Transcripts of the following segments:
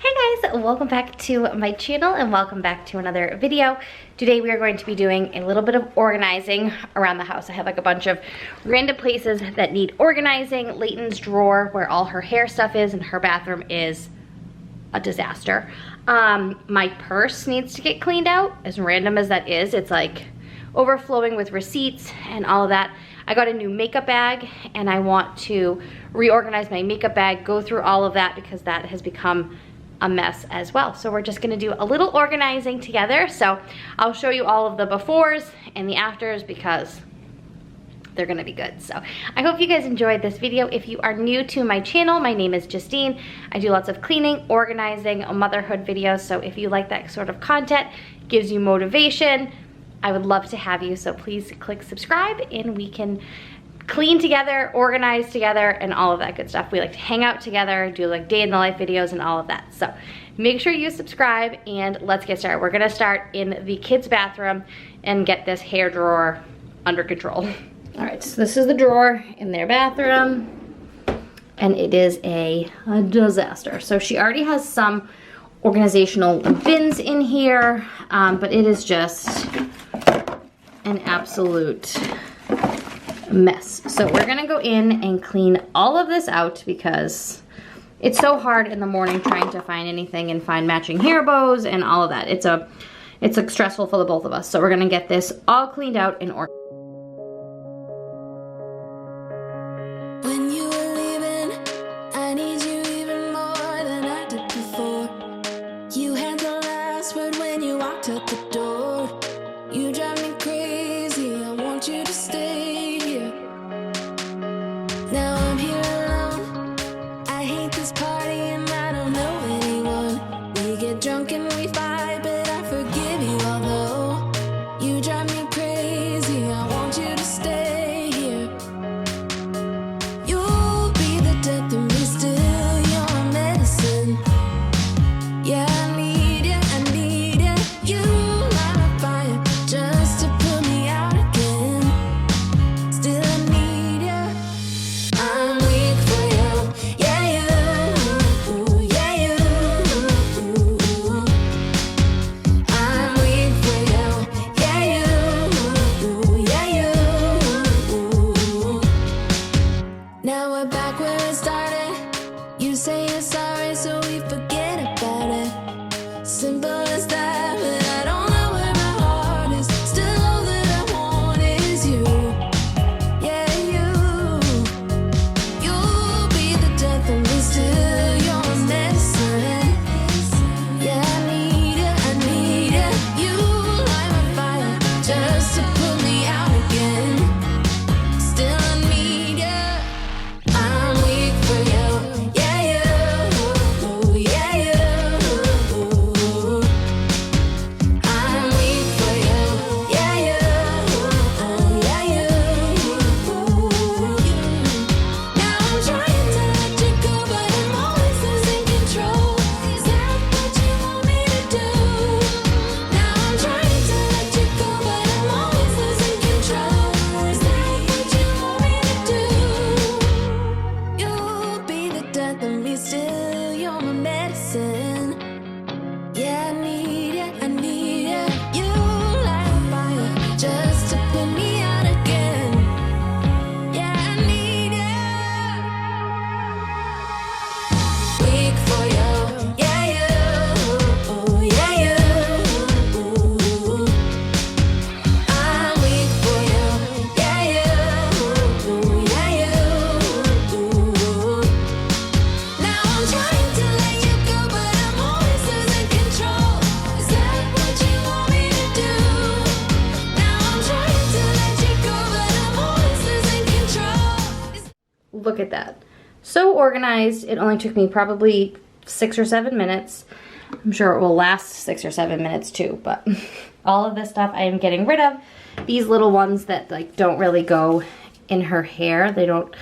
Hi guys, welcome back to my channel and welcome back to another video. Today we are going to be doing a little bit of organizing around the house. I have like a bunch of random places that need organizing. Layton's drawer where all her hair stuff is and her bathroom is a disaster. My purse needs to get cleaned out, as random as that is. It's like overflowing with receipts and all of that. I got a new makeup bag and I want to reorganize my makeup bag, go through all of that because that has become a mess as well. So we're just gonna do a little organizing together. So I'll show you all of the befores and the afters because they're gonna be good. So I hope you guys enjoyed this video. If you are new to my channel, my name is Justine. I do lots of cleaning, organizing, motherhood videos. So if you like that sort of content, gives you motivation, I would love to have you. So please click subscribe and we can clean together, organize together, and all of that good stuff. We like to hang out together, do like day in the life videos and all of that. So make sure you subscribe and let's get started. We're gonna start in the kids' bathroom and get this hair drawer under control. All right, so this is the drawer in their bathroom and it is a disaster. So she already has some organizational bins in here, but it is just an absolute mess. So we're gonna go in and clean all of this out because it's so hard in the morning trying to find anything and find matching hair bows and all of that. It's like stressful for the both of us. So we're gonna get this all cleaned out and organized. When you were leaving, I need you even more than I did before. You had the last word when you walked out the door. You drive me crazy, I want you to stay here. Now I'm here alone, I hate this party and I don't know anyone. We get drunk and we fight, but I forgive you although you drive me crazy, I want you to stay here. You'll be the death of me still, you're my medicine. Yeah, I need you, I need you. You light my fire just to put me out again. Still I need you. I'm weak for you. Yeah, you. Yeah, you. I'm weak for you. Yeah, you. Yeah, you. Now we're back where it started. You say you're sorry, so we forget about it. Simple as that, but I don't know where my heart is. Still all that I want is you. Yeah, you. You'll be the death of me still. You're my medicine. Yeah, I need you, I need you. You light my fire just to put me out again. Still I need you. I'm weak for you. Yeah, you. Yeah, you. I'm weak for you. Yeah, you. Yeah, you. Now I'm trying to let you go, but I'm always losing control. Is that what you want me to do? Now I'm trying to let you go, but I'm always losing control. Is that what you want me to do? You'll be the death of me still, you're my medicine. Yeah, I need you, I need you. You light a fire just to put me out again. Yeah, I need you. Weak for you. Yeah, you. Yeah, you. I'm weak for you. Yeah, you. Yeah, you. Now I'm trying to let you go, but I'm always losing control. Is that what you want me to do? Now I'm trying to let you go, but I'm always losing control. Look at that. So organized. It only took me probably 6 or 7 minutes. I'm sure it will last 6 or 7 minutes too, but all of this stuff I am getting rid of. These little ones that like don't really go in her hair. They don't,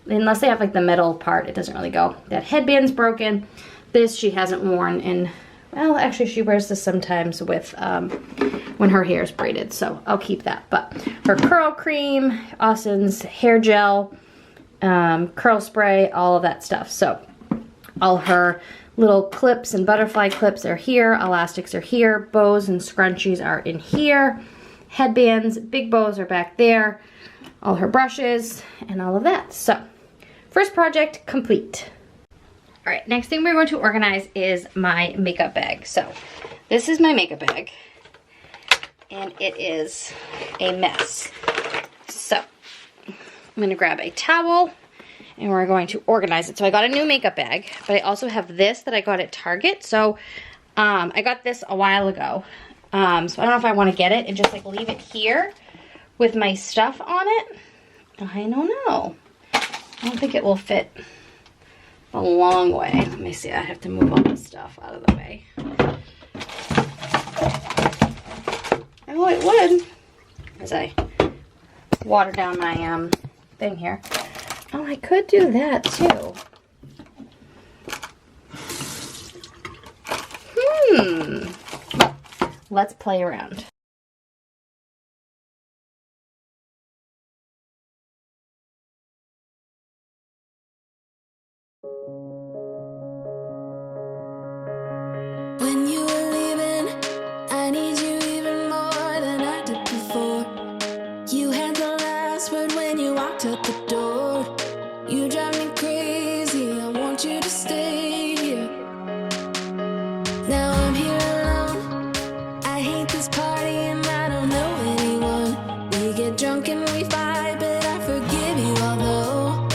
unless they have like the metal part, it doesn't really go. That headband's broken. This she hasn't worn in, well, actually she wears this sometimes with, when her hair is braided, so I'll keep that. But her curl cream, Austin's hair gel, curl spray, all of that stuff. So all her little clips and butterfly clips are here, elastics are here, bows and scrunchies are in here, headbands, big bows are back there, all her brushes and all of that. So first project complete. All right, next thing we're going to organize is my makeup bag. So this is my makeup bag and it is a mess. So I'm gonna grab a towel and we're going to organize it. So I got a new makeup bag, but I also have this that I got at Target. So I got this a while ago. So I don't know if I want to get it and just like leave it here with my stuff on it. I don't know. I don't think it will fit a long way. Let me see, I have to move all this stuff out of the way. Oh, it would. As I water down my thing here. Oh, I could do that too. Let's play around. When you were leaving, I need you even more than I did before. You had the last word when you walked out the door. You drive me crazy, I want you to stay here. Now I'm here alone, I hate this party and I don't know anyone. We get drunk and we fight, but I forgive you although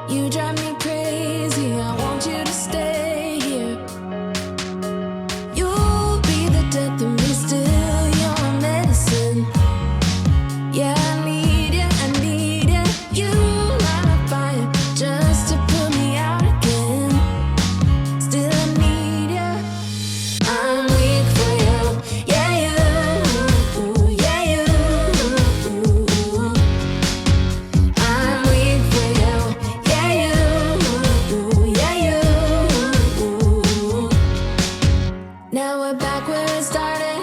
you drive me crazy, I want you to stay here. You'll be the death of me still, you're my medicine. Yeah, I need you, I need you. You light my fire just to put me out again. Still I need you. I'm weak for you. Yeah, you. Yeah, you. I'm weak for you. Yeah, you. Yeah, you. Now we're back where it started.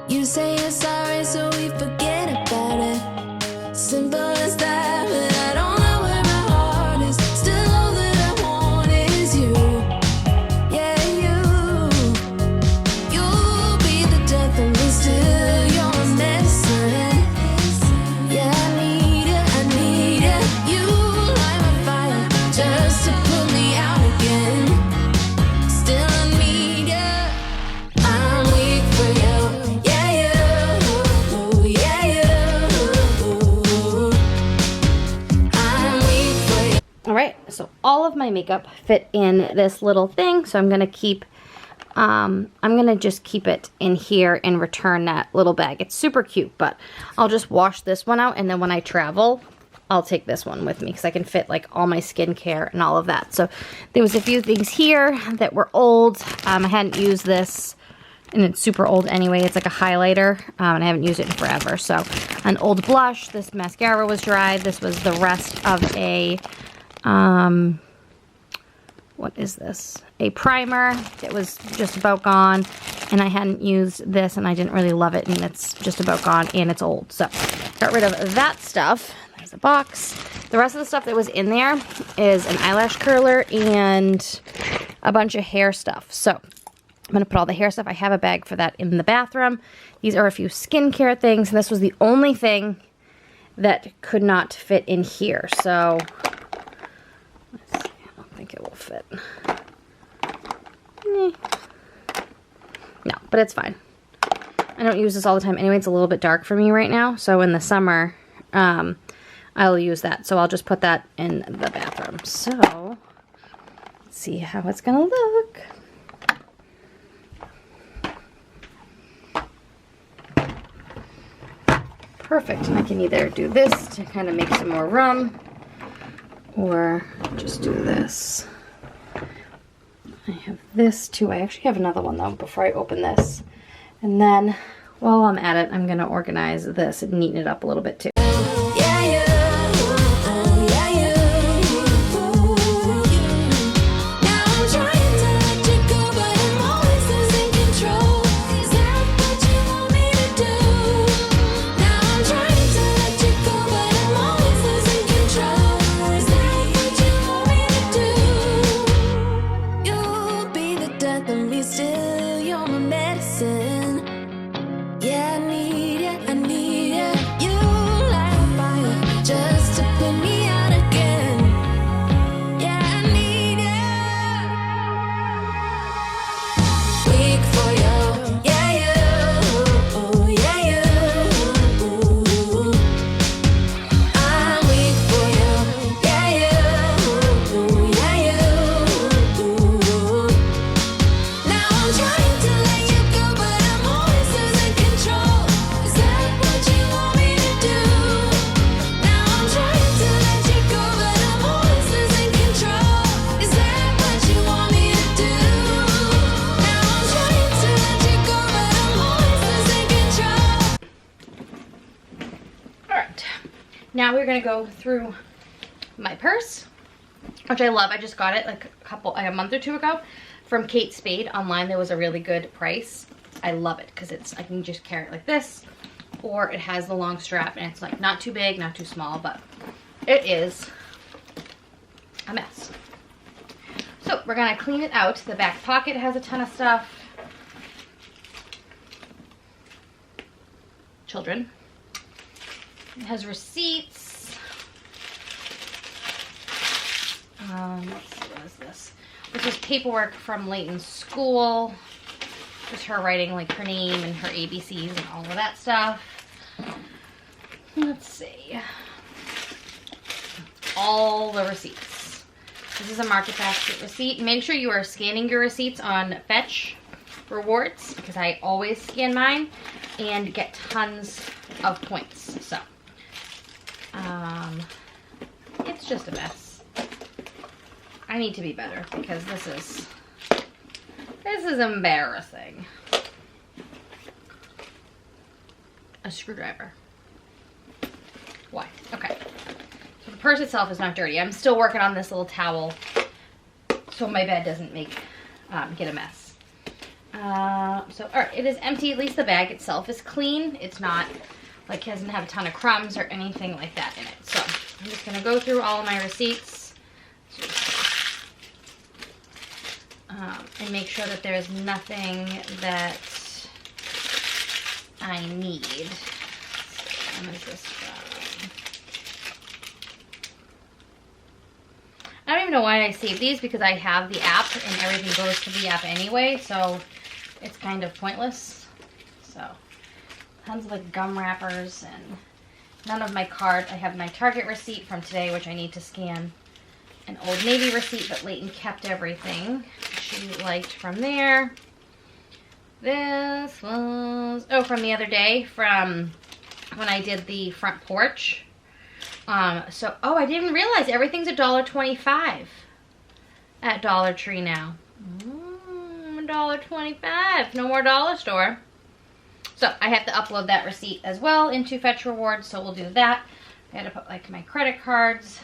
You say you're sorry, so we forget about it. Simple as that, but I don't know where my heart is. Still all that I want is you. Yeah, you. You'll be the death of me still. You're my medicine. Yeah, I need you, I need you. You light my fire just to put me out again. Still I need you. I'm weak for you. Yeah, you. Yeah, you. I'm weak for you. All right, so all of my makeup fit in this little thing, so I'm gonna keep, I'm gonna just keep it in here and return that little bag. It's super cute, but I'll just wash this one out, and then when I travel, I'll take this one with me because I can fit like all my skincare and all of that. So there was a few things here that were old. I hadn't used this, and it's super old anyway. It's like a highlighter, and I haven't used it in forever. So an old blush. This mascara was dry. This was the rest of a, what is this? A primer that was just about gone, and I hadn't used this, and I didn't really love it, and it's just about gone, and it's old. So got rid of that stuff. There's a box. The rest of the stuff that was in there is an eyelash curler and a bunch of hair stuff. So I'm going to put all the hair stuff. I have a bag for that in the bathroom. These are a few skincare things, and this was the only thing that could not fit in here. So let's see, I don't think it will fit. No, but it's fine. I don't use this all the time anyway. It's a little bit dark for me right now. So in the summer, I'll use that. So I'll just put that in the bathroom. So let's see how it's gonna look. Perfect. And I can either do this to kind of make some more room, or just do this. I have this too. I actually have another one though before I open this. And then while I'm at it, I'm gonna organize this and neaten it up a little bit too. You'll be the we're gonna go through my purse, which I love. I just got it like a month or two ago from Kate Spade online. There was a really good price. I love it because I can just carry it like this, or it has the long strap and it's like not too big, not too small, but it is a mess. So we're gonna clean it out. The back pocket has a ton of stuff. Children. It has receipts. Let's see, what is this? This is paperwork from Layton's school. Just her writing like her name and her ABCs and all of that stuff. Let's see. All the receipts. This is a Market Basket receipt. Make sure you are scanning your receipts on Fetch Rewards, because I always scan mine and get tons of points. So, it's just a mess. I need to be better because this is embarrassing. A screwdriver. Why? Okay. So the purse itself is not dirty. I'm still working on this little towel so my bed doesn't get a mess. So, all right, it is empty. At least the bag itself is clean. It's not like, it doesn't have a ton of crumbs or anything like that in it. So I'm just gonna go through all of my receipts and make sure that there's nothing that I need. So, when is this from? I don't even know why I saved these, because I have the app and everything goes to the app anyway, so it's kind of pointless. So, tons of like gum wrappers and none of my card. I have my Target receipt from today, which I need to scan. An Old Navy receipt, but Layton kept everything she liked from there. This was, oh, from the other day, from when I did the front porch. Oh, I didn't realize everything's $1.25 at Dollar Tree now. $1.25, no more dollar store. So I have to upload that receipt as well into Fetch Rewards, so we'll do that. I had to put like my credit cards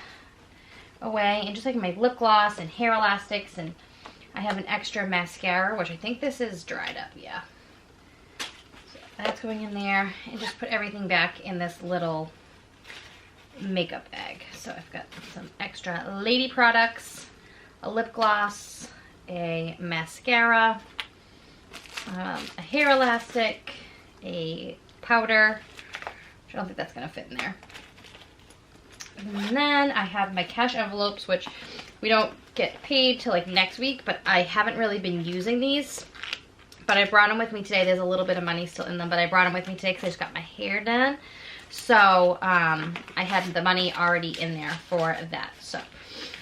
away, and just like my lip gloss and hair elastics, and I have an extra mascara, which I think this is dried up, yeah. So that's going in there, and just put everything back in this little makeup bag. So I've got some extra lady products, a lip gloss, a mascara, a hair elastic, a powder, which I don't think that's gonna fit in there. And then I have my cash envelopes, which we don't get paid till like next week, but I haven't really been using these. But I brought them with me today. There's a little bit of money still in them, but I brought them with me today because I just got my hair done. So I had the money already in there for that. So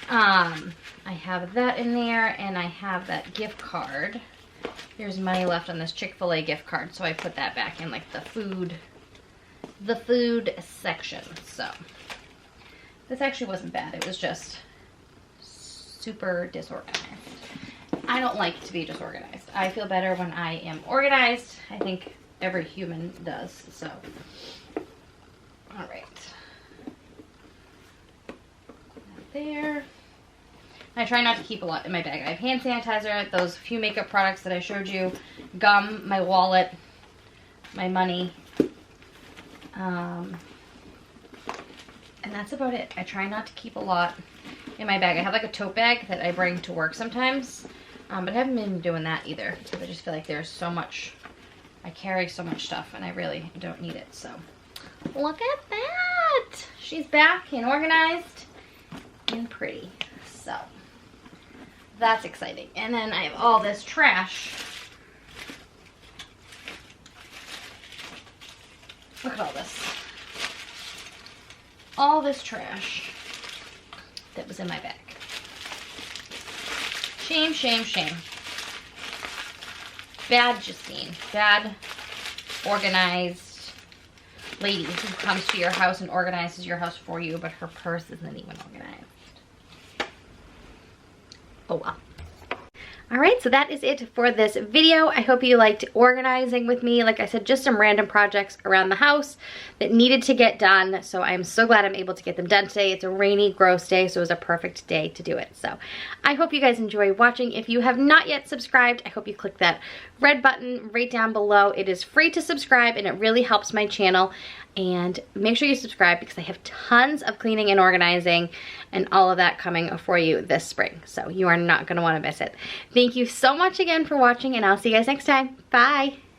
I have that in there, and I have that gift card. There's money left on this Chick-fil-A gift card, so I put that back in like the food section. So this actually wasn't bad. It was just super disorganized. I don't like to be disorganized. I feel better when I am organized. I think every human does. So, all right. There. I try not to keep a lot in my bag. I have hand sanitizer, those few makeup products that I showed you, gum, my wallet, my money, and that's about it. I try not to keep a lot in my bag. I have like a tote bag that I bring to work sometimes, but I haven't been doing that either because I just feel like there's so much, I carry so much stuff and I really don't need it. So look at that. She's back and organized and pretty. So that's exciting. And then I have all this trash. Look at all this. All this trash that was in my bag. Shame, shame, shame. Bad Justine. Bad organized lady who comes to your house and organizes your house for you, but her purse isn't even organized. Oh well. All right, so that is it for this video. I hope you liked organizing with me. Like I said, just some random projects around the house that needed to get done. So I'm so glad I'm able to get them done today. It's a rainy, gross day, so it was a perfect day to do it. So I hope you guys enjoy watching. If you have not yet subscribed, I hope you click that red button right down below. It is free to subscribe and it really helps my channel. And make sure you subscribe because I have tons of cleaning and organizing and all of that coming for you this spring. So you are not going to want to miss it. Thank you so much again for watching, and I'll see you guys next time. Bye.